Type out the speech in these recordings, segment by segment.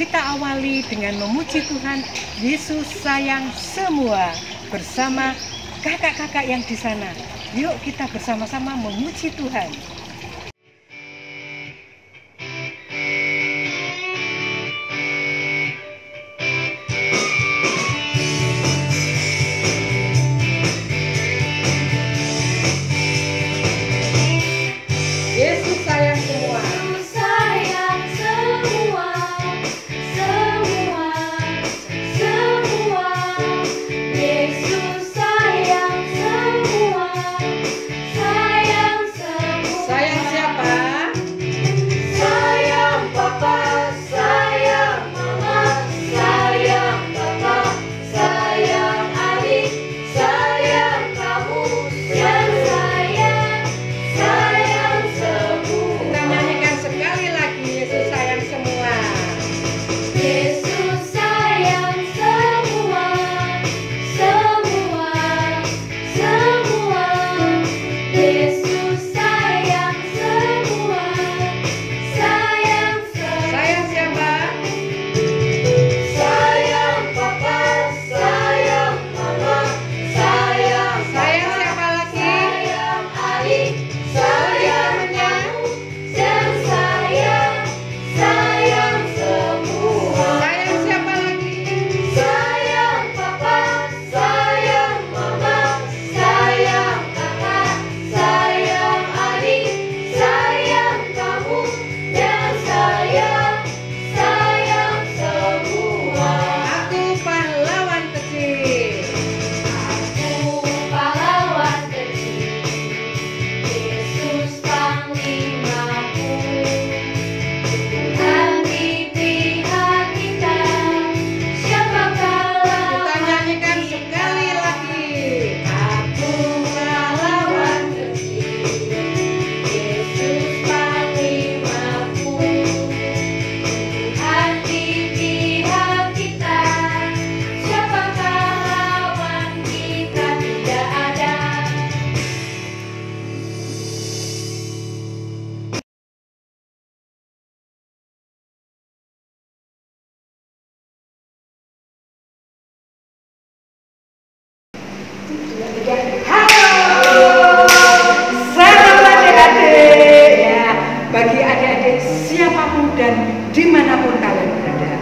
kita awali dengan memuji Tuhan. Yesus sayang semua bersama kakak-kakak yang di sana. Yuk kita bersama-sama memuji Tuhan. Yesus sayang semua. Halo, selamat adik-adik ya. Bagi adik-adik siapapun dan dimanapun kalian berada,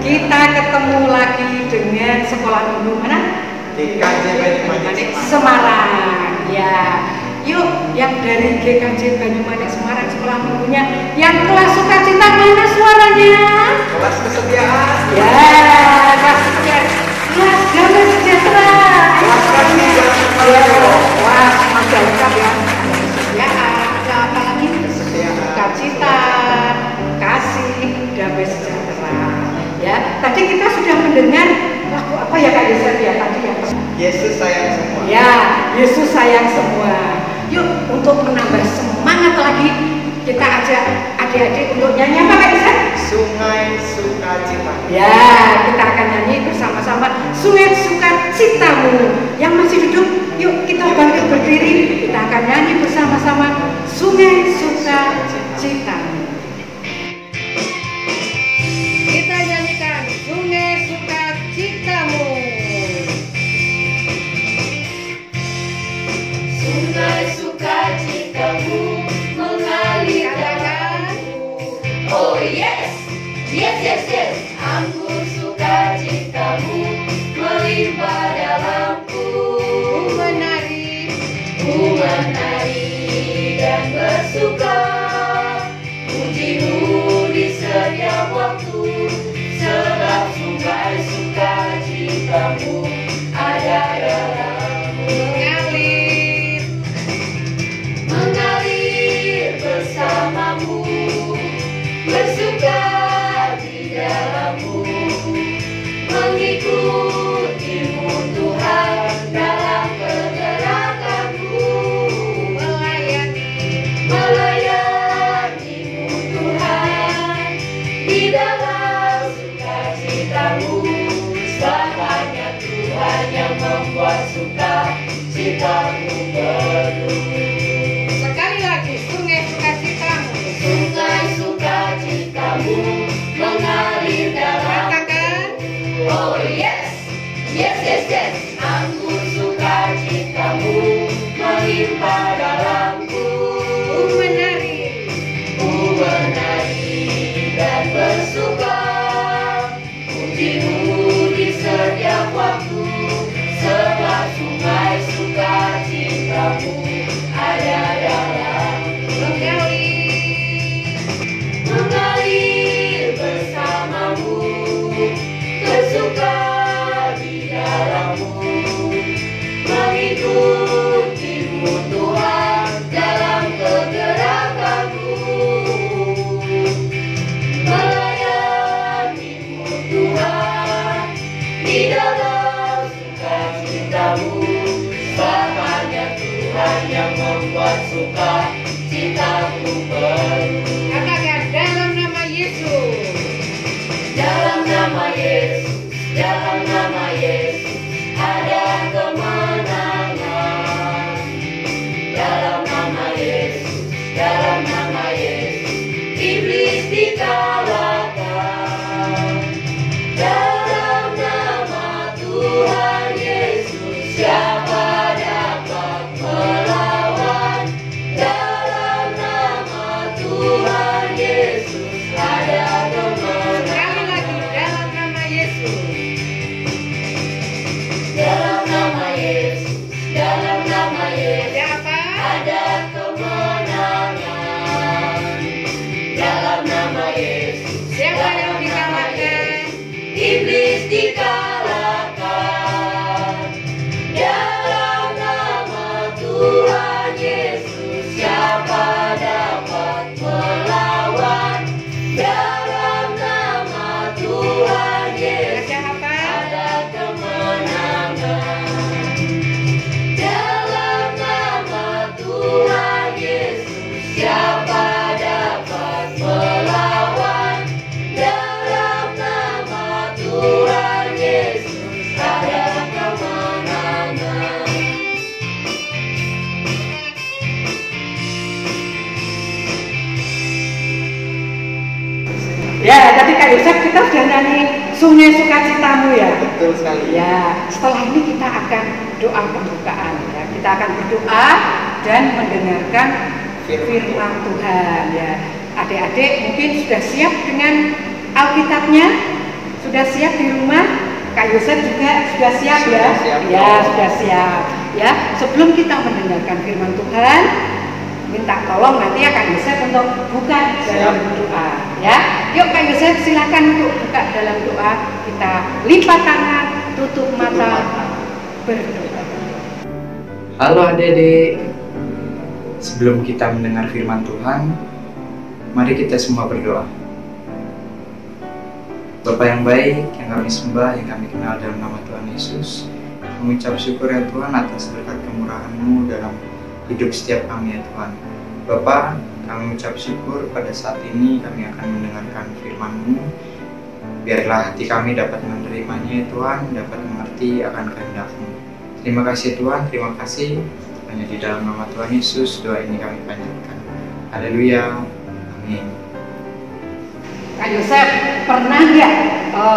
kita ketemu lagi dengan sekolah minggu mana? GKJ Banyumanik Semarang ya. Yuk, yang dari GKJ Banyumanik Semarang sekolah minggunya, yang kelas sukacita mana suaranya? kelas kesetiaan Ya, kelas kesetiaan, kelas damai sejahtera. kelas kami Ya, wah, ada lengkap ya. Ya, ada apa lagi? kesetiaan Sukacita, kasih, damai sejahtera. Ya, tadi kita sudah mendengar lagu apa ya Kak Yesef ya tadi ya? Yesus sayang semua. Ya, Yesus sayang semua. Yuk, untuk menambah semangat lagi, kita ajak adik-adik untuk nyanyi apa Kak Yesef? Sungai Sukacita. Ya, kita akan nyanyi bersama-sama Sungai Sukacitamu. Yang masih duduk, yuk kita bangkit berdiri. Kita akan nyanyi bersama-sama Sungai Sukacitamu. Kita nyanyikan Sungai Sukacitamu. Sungai sukacitamu mengalir darahmu. Oh yes, yes yes yes. Anggur sukacitamu melimpah dalamku. Ku menari dan bersuka, pujimu di setiap waktu. Sebab sungai sukacitamu ada dalammu. Mengalir bersamamu, bersuka di dalammu, mengikutimu Tuhan dalam pergerakanku, melayanimu Tuhan di dalam sukacitamu. Selamanya Tuhan yang membuat sukacitamu penuh. Sungai sukacitamu mengalir bersuka, puji-mu di setiap waktu, sebab sungai sukacitamu ada dalam mengalir bersamamu, bersuka di dalammu, mengikutimu Tuhan dalam kegerakanmu, melayanimu Tuhan di dalam sukacitamu, bahkannya Tuhan yang membuat sukacitaku penuh. Katakan dalam nama Yesus. Dalam nama Yesus, dalam nama Yesus ada kemenangan. Dalam nama Yesus, dalam nama Yesus iblis dikalahkan. Dalam nama Tuhan Yesus siapa dapat melawan? Dalam nama Tuhan Yesus ada kemenangan. Sekali lagi dalam nama Yesus. Dalam nama Yesus, dalam nama Yesus Siapa? ada kemenangan. Dalam nama Yesus, Siapa yang dikalahkan? iblis dikalahkan. Dalam nama Tuhan Yesus siapa dapat melawan? Dalam nama Tuhan Yesus Siapa? ada kemenangan. Dalam nama Tuhan Yesus siapa dapat melawan? Dalam nama Tuhan Yesus ada kemenangan. Ya, tadi Kak Yosef kita sudah nyanyi Sungai Sukacitamu ya. Betul sekali. Ya, setelah ini kita akan doa pembukaan ya. Kita akan berdoa dan mendengarkan firman Tuhan ya. Adik-adik mungkin sudah siap dengan Alkitabnya? Sudah siap di rumah? Kak Yosef juga sudah siap ya? Sudah siap. Ya, sudah siap. Ya, sebelum kita mendengarkan firman Tuhan, minta tolong nanti ya Kak Yosef untuk buka dalam doa ya. Yuk Kak Yosef silakan untuk buka dalam doa. Kita lipat tangan, tutup mata, berdoa. Halo adik-adik, sebelum kita mendengar firman Tuhan, mari kita semua berdoa. Bapa yang baik, yang kami sembah, yang kami kenal dalam nama Tuhan Yesus, kami ucap syukur ya Tuhan atas berkat kemurahan-Mu dalam hidup setiap kami ya Tuhan. Bapa, kami ucap syukur pada saat ini kami akan mendengarkan firman-Mu. Biarlah hati kami dapat menerimanya ya Tuhan, dapat mengerti akan kehendak-Mu. Terima kasih Tuhan, terima kasih. Hanya di dalam nama Tuhan Yesus doa ini kami panjatkan. Haleluya, amin. Kak Yosef, pernah nggak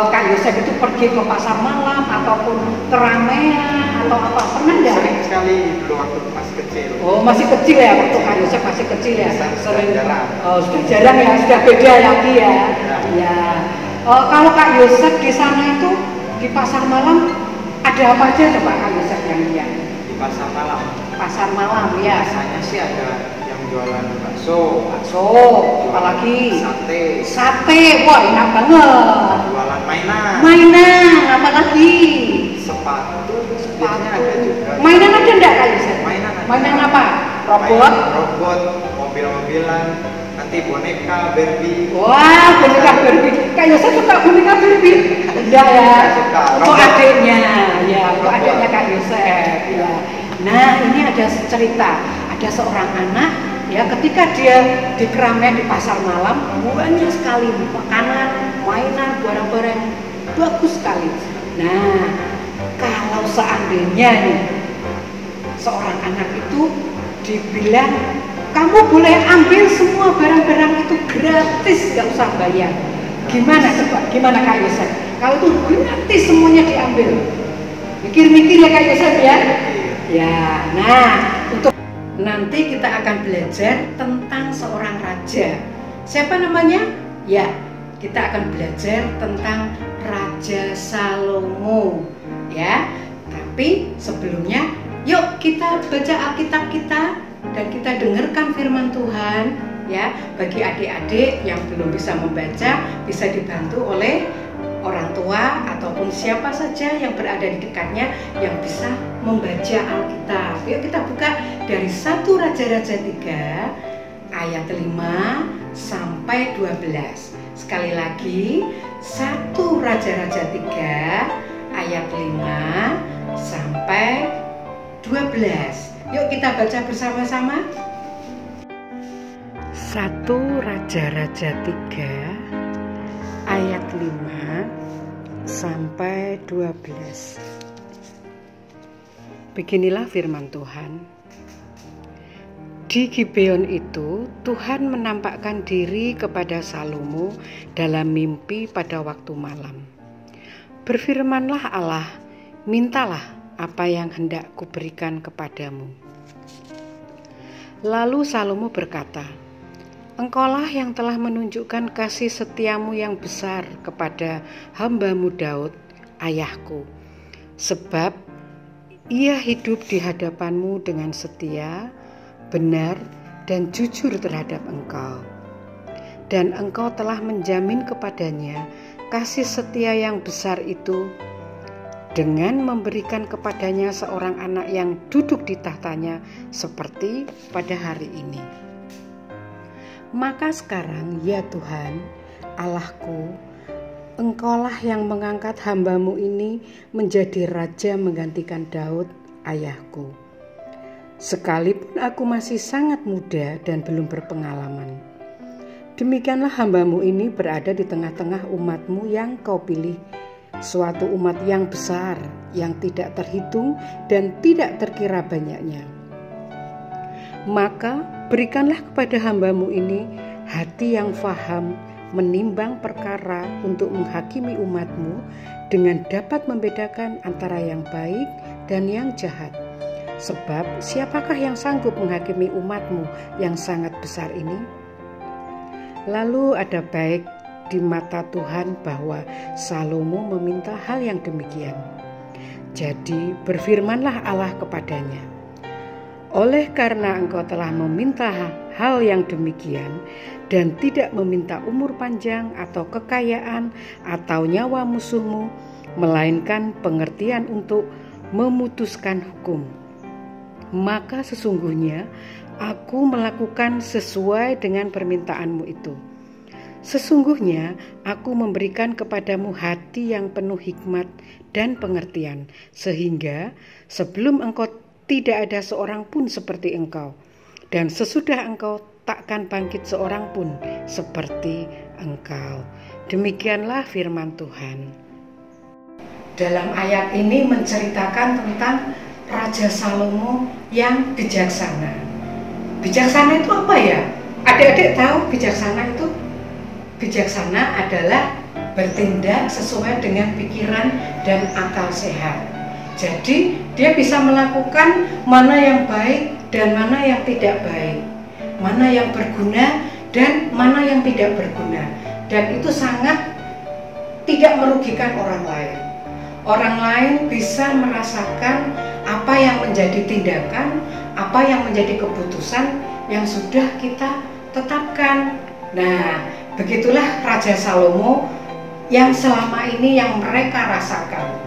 Kak Yosef itu pergi ke pasar malam ataupun keramaian atau apa? Pernah nggak? Sering sekali dulu waktu masih kecil. Oh, masih kecil ya, waktu Kak Yosef masih kecil ya. Sudah jarang. Oh, sudah jarang ya, sudah beda lagi ya. Ya. Kalau Kak Yosef di sana itu di pasar malam ada apa aja coba Kak Yosef yang lihat? Di pasar malam. Pasar malam ya. Biasanya sih ada yang jualan bakso, Bakso, apalagi sate, sate, wah enak banget. jualan mainan, Mainan, apalagi sepatu, biasanya ada juga. mainan ada enggak Kak Yosef? Mainan ada. Mainan apa? Robot? Mainan robot, mobil-mobilan, nanti boneka, Barbie. Wah, boneka Barbie. Kak Yosef suka boneka Barbie? Enggak ya? Suka. Untuk adiknya, ya, untuk adiknya Kak Yosef. Ya. Nah, ini ada cerita. Ada seorang anak, ya, ketika dia di keramaian di pasar malam, banyak sekali makanan, mainan, barang-barang bagus sekali. Nah, kalau seandainya nih seorang anak itu dibilang kamu boleh ambil semua barang-barang itu gratis, nggak usah bayar. Gimana coba? Gimana Kak Yosef? Kalau itu gratis semuanya diambil, mikir-mikir ya Kak Yosef ya. Ya, nah untuk nanti kita akan belajar tentang seorang raja. Siapa namanya? Ya, kita akan belajar tentang Raja Salomo ya. Tapi sebelumnya yuk kita baca Alkitab kita dan kita dengarkan firman Tuhan ya. Bagi adik-adik yang belum bisa membaca, bisa dibantu oleh orang tua ataupun siapa saja yang berada di dekatnya yang bisa membaca Alkitab. Yuk kita buka dari 1 Raja-Raja 3 ayat 5 sampai 12. Sekali lagi 1 Raja-Raja 3 ayat 5 sampai 12. Yuk kita baca bersama-sama. 1 Raja-Raja 3 ayat 5 sampai 12. Beginilah firman Tuhan. Di Gibeon itu Tuhan menampakkan diri kepada Salomo dalam mimpi pada waktu malam. Berfirmanlah Allah, mintalah apa yang hendak kuberikan kepadamu. Lalu Salomo berkata, Engkaulah yang telah menunjukkan kasih setiamu yang besar kepada hamba-Mu Daud, ayahku. Sebab ia hidup di hadapan-Mu dengan setia, benar, dan jujur terhadap Engkau. Dan Engkau telah menjamin kepadanya kasih setia yang besar itu dengan memberikan kepadanya seorang anak yang duduk di tahtanya seperti pada hari ini. Maka sekarang ya Tuhan, Allahku, Engkaulah yang mengangkat hamba-Mu ini menjadi raja menggantikan Daud, ayahku. Sekalipun aku masih sangat muda dan belum berpengalaman. Demikianlah hamba-Mu ini berada di tengah-tengah umat-Mu yang Kau pilih, suatu umat yang besar, yang tidak terhitung dan tidak terkira banyaknya. Maka berikanlah kepada hamba-Mu ini hati yang faham menimbang perkara untuk menghakimi umat-Mu dengan dapat membedakan antara yang baik dan yang jahat. Sebab siapakah yang sanggup menghakimi umat-Mu yang sangat besar ini? Lalu ada baik di mata Tuhan bahwa Salomo meminta hal yang demikian. Jadi berfirmanlah Allah kepadanya, oleh karena engkau telah meminta hal yang demikian dan tidak meminta umur panjang atau kekayaan atau nyawa musuhmu, melainkan pengertian untuk memutuskan hukum, maka sesungguhnya aku melakukan sesuai dengan permintaanmu itu. Sesungguhnya aku memberikan kepadamu hati yang penuh hikmat dan pengertian, sehingga sebelum engkau tidak ada seorang pun seperti engkau, dan sesudah engkau takkan bangkit seorang pun seperti engkau. Demikianlah firman Tuhan. Dalam ayat ini menceritakan tentang Raja Salomo yang bijaksana. Bijaksana itu apa ya? Adik-adik tahu bijaksana itu? Bijaksana adalah bertindak sesuai dengan pikiran dan akal sehat. Jadi dia bisa melakukan mana yang baik dan mana yang tidak baik, mana yang berguna dan mana yang tidak berguna. Dan itu sangat tidak merugikan orang lain. Orang lain bisa merasakan apa yang menjadi tindakan, apa yang menjadi keputusan yang sudah kita tetapkan. Nah, begitulah Raja Salomo yang selama ini yang mereka rasakan.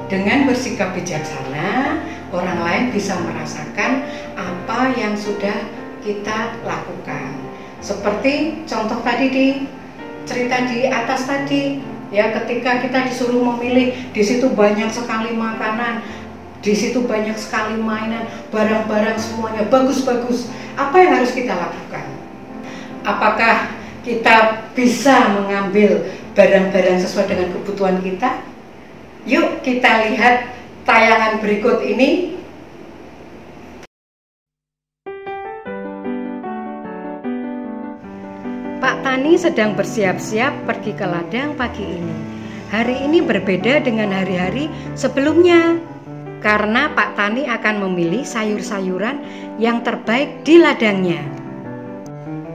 Dengan bersikap bijaksana, orang lain bisa merasakan apa yang sudah kita lakukan. Seperti contoh tadi di cerita di atas tadi, ya, ketika kita disuruh memilih, di situ banyak sekali makanan, di situ banyak sekali mainan, barang-barang semuanya bagus-bagus. Apa yang harus kita lakukan? Apakah kita bisa mengambil barang-barang sesuai dengan kebutuhan kita? Yuk kita lihat tayangan berikut ini. Pak Tani sedang bersiap-siap pergi ke ladang pagi ini. Hari ini berbeda dengan hari-hari sebelumnya, karena Pak Tani akan memilih sayur-sayuran yang terbaik di ladangnya.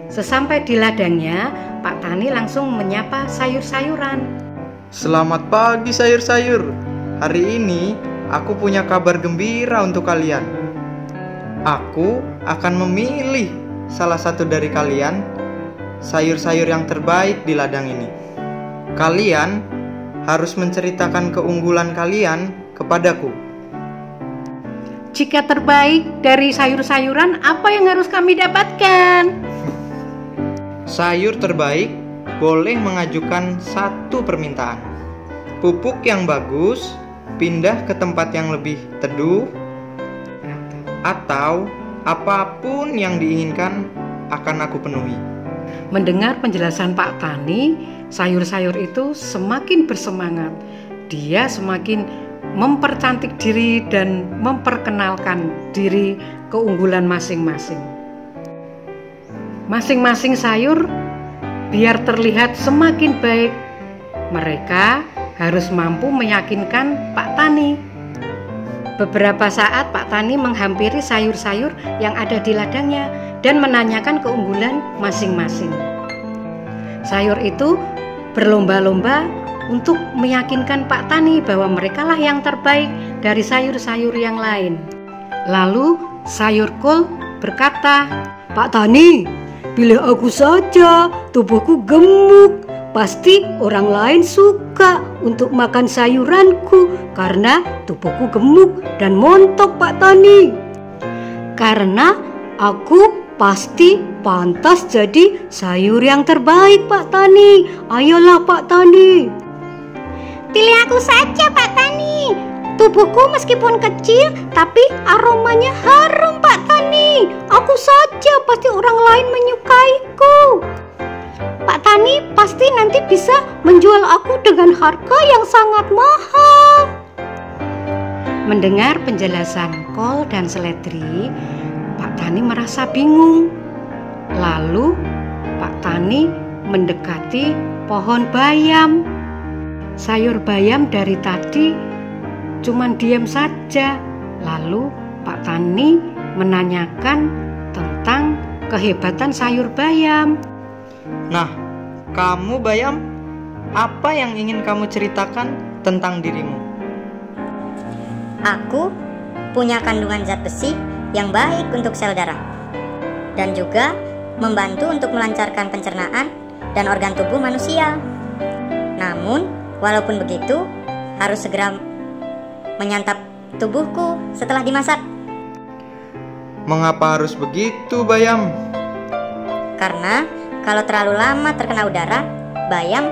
Sesampai di ladangnya, Pak Tani langsung menyapa sayur-sayuran. Selamat pagi sayur-sayur. Hari ini aku punya kabar gembira untuk kalian. Aku akan memilih salah satu dari kalian sayur-sayur yang terbaik di ladang ini. Kalian harus menceritakan keunggulan kalian kepadaku. Jika terbaik dari sayur-sayuran, apa yang harus kami dapatkan? Sayur terbaik boleh mengajukan satu permintaan. Pupuk yang bagus, pindah ke tempat yang lebih teduh, atau apapun yang diinginkan akan aku penuhi. Mendengar penjelasan Pak Tani, sayur-sayur itu semakin bersemangat. Dia semakin mempercantik diri dan memperkenalkan diri keunggulan masing-masing. Masing-masing sayur biar terlihat semakin baik, mereka harus mampu meyakinkan Pak Tani. Beberapa saat Pak Tani menghampiri sayur-sayur yang ada di ladangnya dan menanyakan keunggulan masing-masing. Sayur itu berlomba-lomba untuk meyakinkan Pak Tani bahwa merekalah yang terbaik dari sayur-sayur yang lain. Lalu sayur kol berkata, "Pak Tani, pilih aku saja, tubuhku gemuk. Pasti orang lain suka untuk makan sayuranku karena tubuhku gemuk dan montok, Pak Tani. Karena aku pasti pantas jadi sayur yang terbaik, Pak Tani. Ayolah, Pak Tani." "Pilih aku saja, Pak Tani. Tubuhku meskipun kecil, tapi aromanya harum, Pak Tani. Aku saja pasti orang lain menyukaiku. Pak Tani pasti nanti bisa menjual aku dengan harga yang sangat mahal." Mendengar penjelasan kol dan seledri, Pak Tani merasa bingung. Lalu Pak Tani mendekati pohon bayam. Sayur bayam dari tadi cuman diam saja. Lalu Pak Tani menanyakan tentang kehebatan sayur bayam. Nah, kamu bayam, apa yang ingin kamu ceritakan tentang dirimu? Aku punya kandungan zat besi yang baik untuk sel darah dan juga membantu untuk melancarkan pencernaan dan organ tubuh manusia. Namun, walaupun begitu, harus segera menyantap tubuhku setelah dimasak. Mengapa harus begitu, bayam? Karena kalau terlalu lama terkena udara, bayam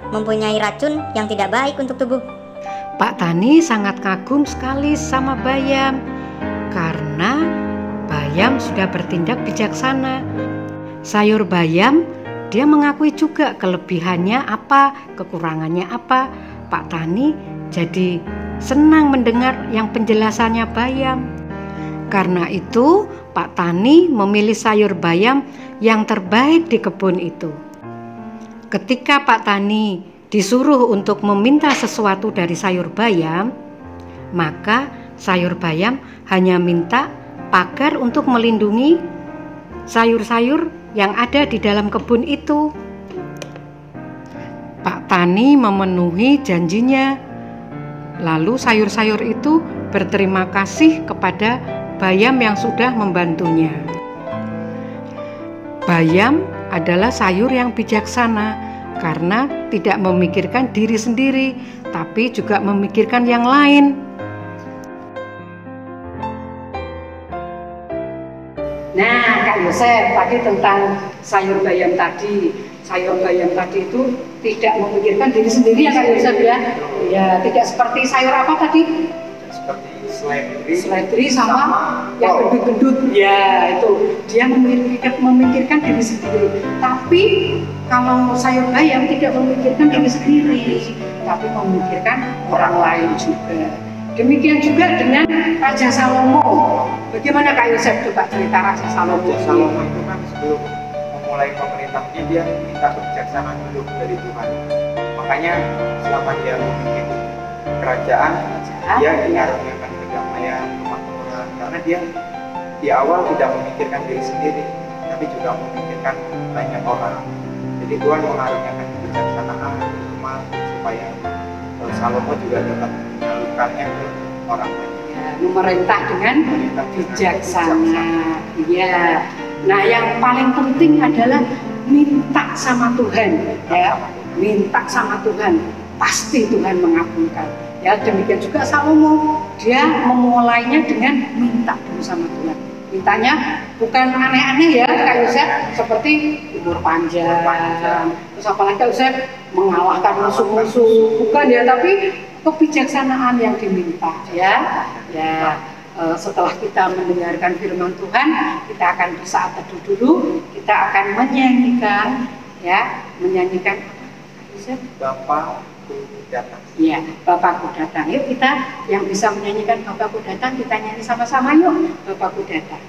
mempunyai racun yang tidak baik untuk tubuh. Pak Tani sangat kagum sekali sama bayam karena bayam sudah bertindak bijaksana. Sayur bayam, dia mengakui juga kelebihannya apa, kekurangannya apa. Pak Tani jadi senang mendengar yang penjelasannya bayam. Karena itu, Pak Tani memilih sayur bayam yang terbaik di kebun itu. Ketika Pak Tani disuruh untuk meminta sesuatu dari sayur bayam, maka sayur bayam hanya minta pagar untuk melindungi sayur-sayur yang ada di dalam kebun itu. Pak Tani memenuhi janjinya. Lalu sayur-sayur itu berterima kasih kepada bayam yang sudah membantunya. Bayam adalah sayur yang bijaksana karena tidak memikirkan diri sendiri, tapi juga memikirkan yang lain. Nah, Kak Yosef, tadi tentang sayur bayam tadi. Sayur bayam tadi itu tidak memikirkan diri sendiri ya Kak Yosef ya? Ya, tidak seperti sayur apa tadi? Seperti Seledri sama yang gendut-gendut. Ya, itu dia memikirkan diri sendiri. Tapi kalau sayur bayam tidak memikirkan diri sendiri, tapi memikirkan orang lain juga. Demikian juga dengan Raja Salomo. Bagaimana Kak Yosef coba cerita Raja Salomo? Raja Salomo itu kan sebelum memulai pemerintahnya dia minta kebijaksanaan dulu dari Tuhan. Makanya selama dia memimpin kerajaan, dia dikaruniakan kedamaian, kemakmuran. Karena dia di awal tidak memikirkan diri sendiri, tapi juga memikirkan banyak orang. Jadi Tuhan mengaruniakan kebijaksanaan, hikmat supaya Salomo juga dapat menyalurkannya ke orang lain. Ya, memerintah dengan bijaksana. Iya. Nah, yang paling penting adalah minta sama Tuhan, ya. Minta sama Tuhan, pasti Tuhan mengabulkan. Ya, demikian juga Salomo, dia memulainya dengan minta dulu sama Tuhan. Mintanya bukan aneh-aneh ya, Kak Yosef, seperti umur panjang, terus apalagi Kak Yosef mengalahkan musuh-musuh, bukan ya, tapi kebijaksanaan yang diminta, ya. Ya, setelah kita mendengarkan firman Tuhan, kita akan bersaat teduh dulu, kita akan menyanyikan, ya, menyanyikan Bapakku datang. Iya, Bapakku datang. Yuk kita yang bisa menyanyikan Bapakku datang, kita nyanyi sama-sama yuk, Bapakku datang.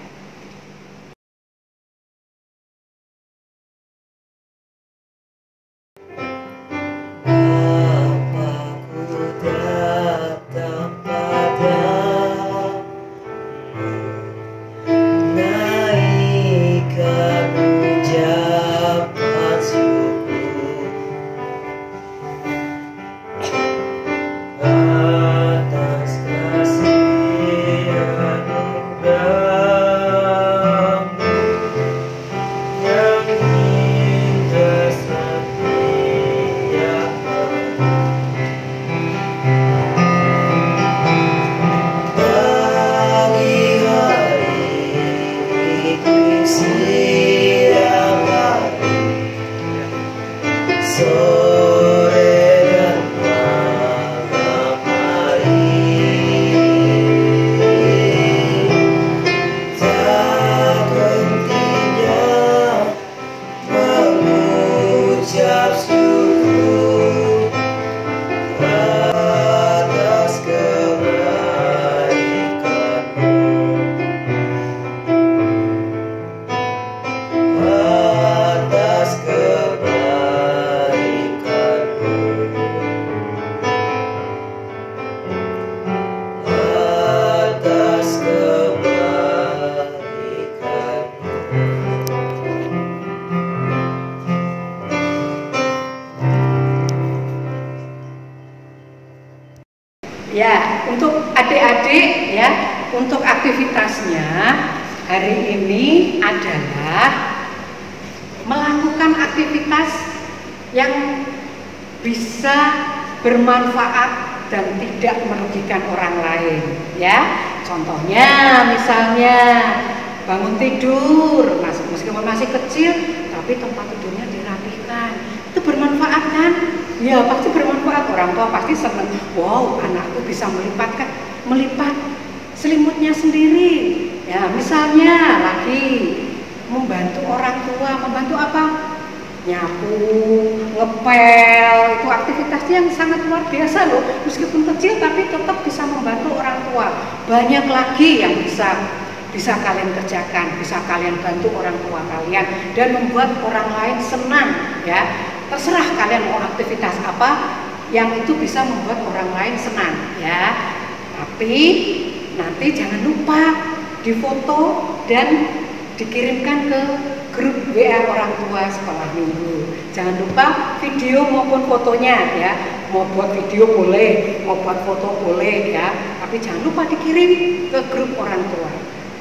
Ya, untuk adik-adik ya, untuk aktivitasnya hari ini adalah melakukan aktivitas yang bisa bermanfaat dan tidak merugikan orang lain ya. Contohnya misalnya bangun tidur, meskipun masih kecil tapi tempat tidurnya dirapihkan. Itu bermanfaat kan? Ya pasti bermanfaat, orang tua pasti senang. Wow, anakku bisa melipat selimutnya sendiri. Ya misalnya lagi membantu orang tua, membantu apa? Nyapu, ngepel, itu aktivitas yang sangat luar biasa loh. Meskipun kecil tapi tetap bisa membantu orang tua. Banyak lagi yang bisa kalian kerjakan, bisa kalian bantu orang tua kalian dan membuat orang lain senang ya. Terserah kalian mau aktivitas apa yang itu bisa membuat orang lain senang ya. Tapi nanti jangan lupa difoto dan dikirimkan ke grup WA orang tua sekolah minggu. Jangan lupa video maupun fotonya ya. Mau buat video boleh, mau buat foto boleh ya. Tapi jangan lupa dikirim ke grup orang tua.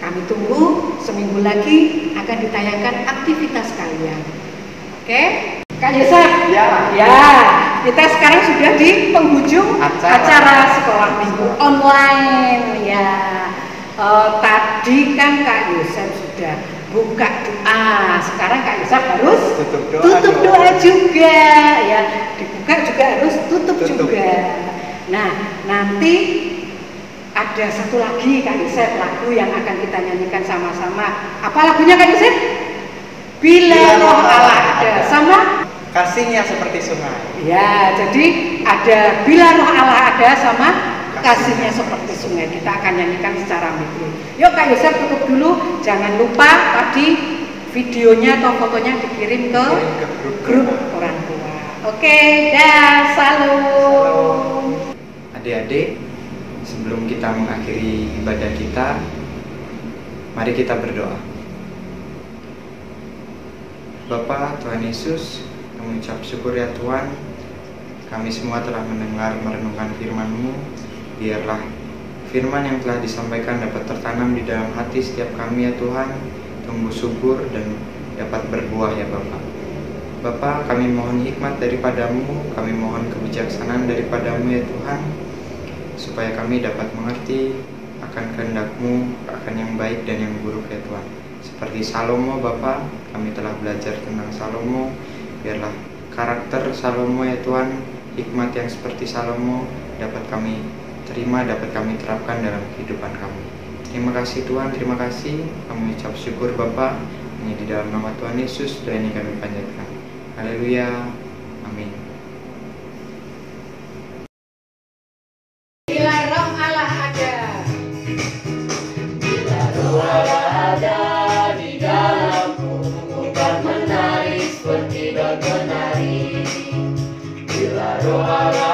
Kami tunggu seminggu lagi akan ditayangkan aktivitas kalian. Oke? Kak Yosef? Ya. Ya, kita sekarang sudah di penghujung acara sekolah minggu online ya. Tadi kan Kak Yosef sudah buka doa, sekarang Kak Yosef harus tutup doa juga ya. Dibuka juga harus tutup juga. Nah, nanti ada satu lagi Kak Yosef, lagu yang akan kita nyanyikan sama-sama. Apa lagunya Kak Yosef? Bila Roh Allah ada, sama kasihnya seperti sungai. ya, jadi ada Bila Roh Allah ada sama kasihnya seperti sungai. Kita akan nyanyikan secara medley. Yuk Kak Yosef tutup dulu. Jangan lupa tadi videonya atau fotonya dikirim ke grup orang tua. Oke, dah, salam. Adik-adik, sebelum kita mengakhiri ibadah kita, mari kita berdoa. Bapa Tuhan Yesus, Kami ucap syukur ya Tuhan, kami semua telah mendengar merenungkan firman-Mu. Biarlah firman yang telah disampaikan dapat tertanam di dalam hati setiap kami ya Tuhan, tumbuh subur dan dapat berbuah ya Bapa. Bapa, kami mohon hikmat daripada-Mu, kami mohon kebijaksanaan daripada-Mu ya Tuhan, supaya kami dapat mengerti akan kehendak-Mu, akan yang baik dan yang buruk ya Tuhan. Seperti Salomo Bapa, kami telah belajar tentang Salomo. Biarlah karakter Salomo ya Tuhan, hikmat yang seperti Salomo dapat kami terima, dapat kami terapkan dalam kehidupan kami. Terima kasih Tuhan, terima kasih. Kami ucap syukur Bapa, hanya di dalam nama Tuhan Yesus doa ini kami panjatkan. Haleluya, amin. Bila roh Allah ada, Bila Roh Allah ada di dalammu, bukan menari seperti berpenari. Bila Roh Allah